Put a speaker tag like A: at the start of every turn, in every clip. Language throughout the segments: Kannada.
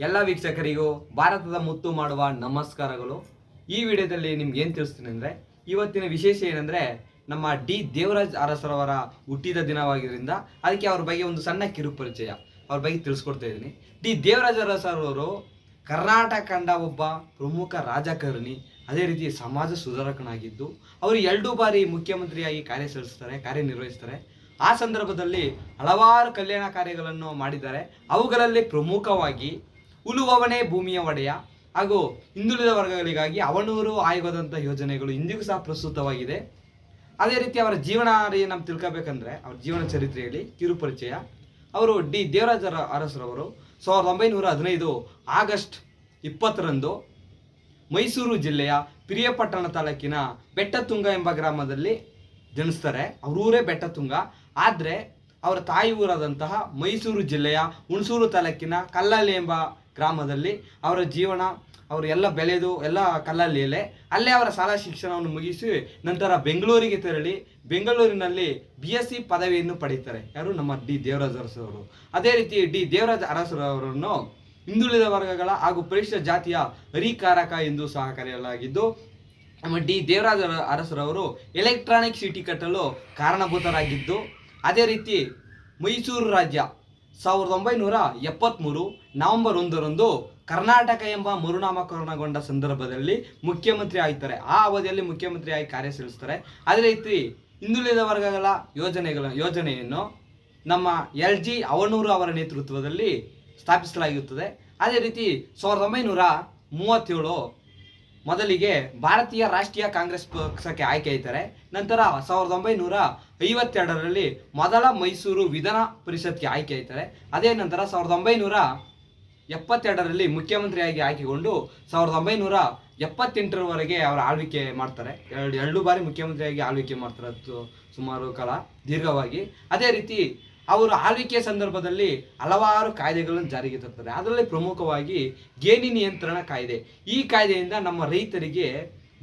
A: ಎಲ್ಲ ವೀಕ್ಷಕರಿಗೂ ಭಾರತದ ಮುತ್ತು ಮಾಡುವ ನಮಸ್ಕಾರಗಳು. ಈ ವಿಡಿಯೋದಲ್ಲಿ ನಿಮ್ಗೆ ಏನು ತಿಳಿಸ್ತೀನಿ ಅಂದರೆ, ಇವತ್ತಿನ ವಿಶೇಷ ಏನಂದರೆ ನಮ್ಮ ಡಿ ದೇವರಾಜ್ ಅರಸರವರ ಹುಟ್ಟಿದ ದಿನವಾಗಿದ್ದರಿಂದ ಅದಕ್ಕೆ ಅವ್ರ ಬಗ್ಗೆ ಒಂದು ಸಣ್ಣ ಕಿರುಪರಿಚಯ ಅವ್ರ ಬಗ್ಗೆ ತಿಳಿಸ್ಕೊಡ್ತಾ ಇದ್ದೀನಿ. ಡಿ ದೇವರಾಜ್ ಅರಸರವರು ಕರ್ನಾಟಕ ಕಂಡ ಒಬ್ಬ ಪ್ರಮುಖ ರಾಜಕಾರಣಿ, ಅದೇ ರೀತಿ ಸಮಾಜ ಸುಧಾರಕನಾಗಿದ್ದು ಅವರು 2 ಬಾರಿ ಮುಖ್ಯಮಂತ್ರಿಯಾಗಿ ಕಾರ್ಯನಿರ್ವಹಿಸ್ತಾರೆ. ಆ ಸಂದರ್ಭದಲ್ಲಿ ಹಲವಾರು ಕಲ್ಯಾಣ ಕಾರ್ಯಗಳನ್ನು ಮಾಡಿದ್ದಾರೆ. ಅವುಗಳಲ್ಲಿ ಪ್ರಮುಖವಾಗಿ ಉಳುವವನೇ ಭೂಮಿಯ ಒಡೆಯ ಹಾಗೂ ಹಿಂದುಳಿದ ವರ್ಗಗಳಿಗಾಗಿ ಅವನೂರು ಆಯೋಗದಂಥ ಯೋಜನೆಗಳು ಇಂದಿಗೂ ಸಹ ಪ್ರಸ್ತುತವಾಗಿದೆ. ಅದೇ ರೀತಿ ಅವರ ಜೀವನ ನಾವು ತಿಳ್ಕೋಬೇಕಂದ್ರೆ ಅವ್ರ ಜೀವನ ಚರಿತ್ರೆಯಲ್ಲಿ ಕಿರುಪರಿಚಯ. ಅವರು ಡಿ ದೇವರಾಜ ಅರಸರವರು 1915 ಆಗಸ್ಟ್ 20ರಂದು ಮೈಸೂರು ಜಿಲ್ಲೆಯ ಪಿರಿಯಾಪಟ್ಟಣ ತಾಲೂಕಿನ ಬೆಟ್ಟತುಂಗ ಎಂಬ ಗ್ರಾಮದಲ್ಲಿ ಜನಿಸ್ತಾರೆ. ಅವರೂರೇ ಬೆಟ್ಟತುಂಗ, ಆದರೆ ಅವರ ತಾಯಿ ಊರಾದಂತಹ ಮೈಸೂರು ಜಿಲ್ಲೆಯ ಹುಣಸೂರು ತಾಲೂಕಿನ ಕಲ್ಲಳ್ಳಿ ಎಂಬ ಗ್ರಾಮದಲ್ಲಿ ಅವರ ಜೀವನ, ಅವರು ಎಲ್ಲ ಬೆಳೆದು ಎಲ್ಲ ಕಲ್ಲಳ್ಳಿಯಲ್ಲೇ ಅಲ್ಲೇ ಅವರ ಶಾಲಾ ಶಿಕ್ಷಣವನ್ನು ಮುಗಿಸಿ ನಂತರ ಬೆಂಗಳೂರಿಗೆ ತೆರಳಿ ಬೆಂಗಳೂರಿನಲ್ಲಿ BSc ಪದವಿಯನ್ನು ಪಡೀತಾರೆ. ಯಾರು? ನಮ್ಮ ಡಿ ದೇವರಾಜ ಅರಸರವರು. ಅದೇ ರೀತಿ ಡಿ ದೇವರಾಜ ಅರಸರವರನ್ನು ಹಿಂದುಳಿದ ವರ್ಗಗಳ ಹಾಗೂ ಪರಿಶಿಷ್ಟ ಜಾತಿಯ ಹರಿಕಾರಕ ಎಂದು ಸಹ ಕರೆಯಲಾಗಿದ್ದು, ನಮ್ಮ ಡಿ ದೇವರಾಜ ಅರಸರವರು ಎಲೆಕ್ಟ್ರಾನಿಕ್ ಸಿಟಿ ಕಟ್ಟಲು ಕಾರಣಭೂತರಾಗಿದ್ದು, ಅದೇ ರೀತಿ ಮೈಸೂರು ರಾಜ್ಯ 1973 ನವೆಂಬರ್ 1ರಂದು ಕರ್ನಾಟಕ ಎಂಬ ಮರುನಾಮಕರಣಗೊಂಡ ಸಂದರ್ಭದಲ್ಲಿ ಮುಖ್ಯಮಂತ್ರಿ ಆಗ್ತಾರೆ. ಆ ಅವಧಿಯಲ್ಲಿ ಮುಖ್ಯಮಂತ್ರಿಯಾಗಿ ಕಾರ್ಯನಿರ್ವಹಿಸ್ತಾರೆ. ಅದೇ ರೀತಿ ಹಿಂದುಳಿದ ವರ್ಗಗಳ ಯೋಜನೆಯನ್ನು ನಮ್ಮ LG ಅವನೂರು ಅವರ ನೇತೃತ್ವದಲ್ಲಿ ಸ್ಥಾಪಿಸಲಾಗಿರುತ್ತದೆ. ಅದೇ ರೀತಿ 1937 ಮೊದಲಿಗೆ ಭಾರತೀಯ ರಾಷ್ಟ್ರೀಯ ಕಾಂಗ್ರೆಸ್ ಪಕ್ಷಕ್ಕೆ ಆಯ್ಕೆ ಆಯ್ತಾರೆ. ನಂತರ 1952ರಲ್ಲಿ ಮೊದಲ ಮೈಸೂರು ವಿಧಾನ ಪರಿಷತ್ಗೆ ಆಯ್ಕೆ ಆಯ್ತಾರೆ. ಅದೇ ನಂತರ 1972ರಲ್ಲಿ ಮುಖ್ಯಮಂತ್ರಿಯಾಗಿ ಆಯ್ಕೆಗೊಂಡು 1978ರವರೆಗೆ ಅವರ ಆಳ್ವಿಕೆ ಮಾಡ್ತಾರೆ. ಎರಡು ಬಾರಿ ಮುಖ್ಯಮಂತ್ರಿಯಾಗಿ ಆಳ್ವಿಕೆ ಮಾಡ್ತಾರೆ, ಸುಮಾರು ಕಾಲ ದೀರ್ಘವಾಗಿ. ಅದೇ ರೀತಿ ಅವರು ಆಳ್ವಿಕೆ ಸಂದರ್ಭದಲ್ಲಿ ಹಲವಾರು ಕಾಯ್ದೆಗಳನ್ನು ಜಾರಿಗೆ ತರ್ತಾರೆ. ಅದರಲ್ಲಿ ಪ್ರಮುಖವಾಗಿ ಗೇಣಿ ನಿಯಂತ್ರಣ ಕಾಯ್ದೆ. ಈ ಕಾಯ್ದೆಯಿಂದ ನಮ್ಮ ರೈತರಿಗೆ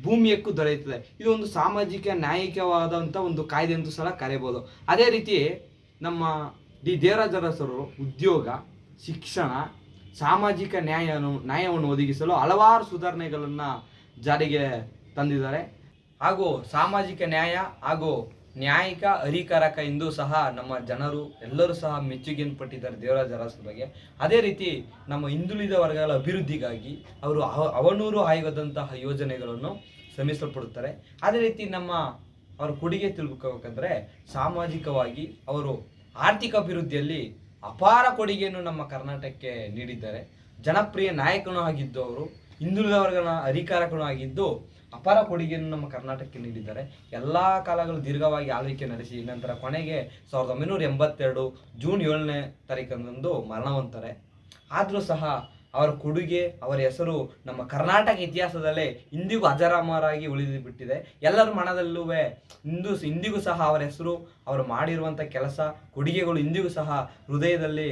A: ಭೂಮಿ ಹಕ್ಕು ದೊರೆಯುತ್ತದೆ. ಇದು ಒಂದು ಸಾಮಾಜಿಕ ನ್ಯಾಯಿಕವಾದಂಥ ಒಂದು ಕಾಯ್ದೆ ಎಂದು ಸಹ ಕರೆಯಬಹುದು. ಅದೇ ರೀತಿ ನಮ್ಮ ಡಿ ದೇವರಾಜ ಅರಸರು ಉದ್ಯೋಗ, ಶಿಕ್ಷಣ, ಸಾಮಾಜಿಕ ನ್ಯಾಯವನ್ನು ಒದಗಿಸಲು ಹಲವಾರು ಸುಧಾರಣೆಗಳನ್ನು ಜಾರಿಗೆ ತಂದಿದ್ದಾರೆ. ಹಾಗೂ ಸಾಮಾಜಿಕ ನ್ಯಾಯ ಹಾಗೂ ನ್ಯಾಯಿಕ ಹರಿಕಾರಕ ಎಂದು ಸಹ ನಮ್ಮ ಜನರು ಎಲ್ಲರೂ ಸಹ ಮೆಚ್ಚುಗೆಯನ್ನು ಪಟ್ಟಿದ್ದಾರೆ ದೇವರಾಜ ಅರಸರ ಬಗ್ಗೆ. ಅದೇ ರೀತಿ ನಮ್ಮ ಹಿಂದುಳಿದ ವರ್ಗಗಳ ಅಭಿವೃದ್ಧಿಗಾಗಿ ಅವರು ಅವನೂರು ಆಯೋಗದಂತಹ ಯೋಜನೆಗಳನ್ನು ಶ್ರಮಿಸಲ್ಪಡುತ್ತಾರೆ. ಅದೇ ರೀತಿ ಅವರ ಕೊಡುಗೆ ತಿಳ್ಕೋಬೇಕಂದ್ರೆ ಸಾಮಾಜಿಕವಾಗಿ ಅವರು ಆರ್ಥಿಕ ಅಭಿವೃದ್ಧಿಯಲ್ಲಿ ಅಪಾರ ಕೊಡುಗೆಯನ್ನು ನಮ್ಮ ಕರ್ನಾಟಕಕ್ಕೆ ನೀಡಿದ್ದಾರೆ. ಜನಪ್ರಿಯ ನಾಯಕನೂ ಆಗಿದ್ದು ಅವರು, ಹಿಂದುಳಿದ ವರ್ಗಗಳ ಹರಿಕಾರಕನೂ ಆಗಿದ್ದು ಅಪಾರ ಕೊಡುಗೆಯನ್ನು ನಮ್ಮ ಕರ್ನಾಟಕಕ್ಕೆ ನೀಡಿದ್ದಾರೆ. ಎಲ್ಲ ಕಾಲಗಳು ದೀರ್ಘವಾಗಿ ಆಳ್ವಿಕೆ ನಡೆಸಿ ನಂತರ ಕೊನೆಗೆ 1982 ಜೂನ್ 7ನೇ ತಾರೀಕಂದು ಮರಣವಂತಾರೆ. ಆದರೂ ಸಹ ಅವರ ಕೊಡುಗೆ, ಅವರ ಹೆಸರು ನಮ್ಮ ಕರ್ನಾಟಕ ಇತಿಹಾಸದಲ್ಲೇ ಇಂದಿಗೂ ಅಜರಾಮರಾಗಿ ಉಳಿದು ಬಿಟ್ಟಿದೆ. ಎಲ್ಲರ ಮನದಲ್ಲೂ ಇಂದಿಗೂ ಸಹ ಅವರ ಹೆಸರು, ಅವರು ಮಾಡಿರುವಂಥ ಕೆಲಸ, ಕೊಡುಗೆಗಳು ಇಂದಿಗೂ ಸಹ ಹೃದಯದಲ್ಲಿ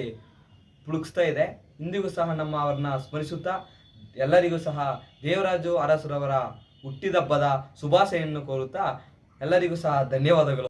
A: ಪುಳುಕ್ಸ್ತಾ ಇದೆ. ಇಂದಿಗೂ ಸಹ ಅವ್ರನ್ನ ಸ್ಮರಿಸುತ್ತಾ ಎಲ್ಲರಿಗೂ ಸಹ ದೇವರಾಜು ಅರಸರವರ ಹುಟ್ಟಿದಬ್ಬದ ಶುಭಾಶಯನ್ನು ಕೋರುತ್ತಾ ಎಲ್ಲರಿಗೂ ಸಹ ಧನ್ಯವಾದಗಳು.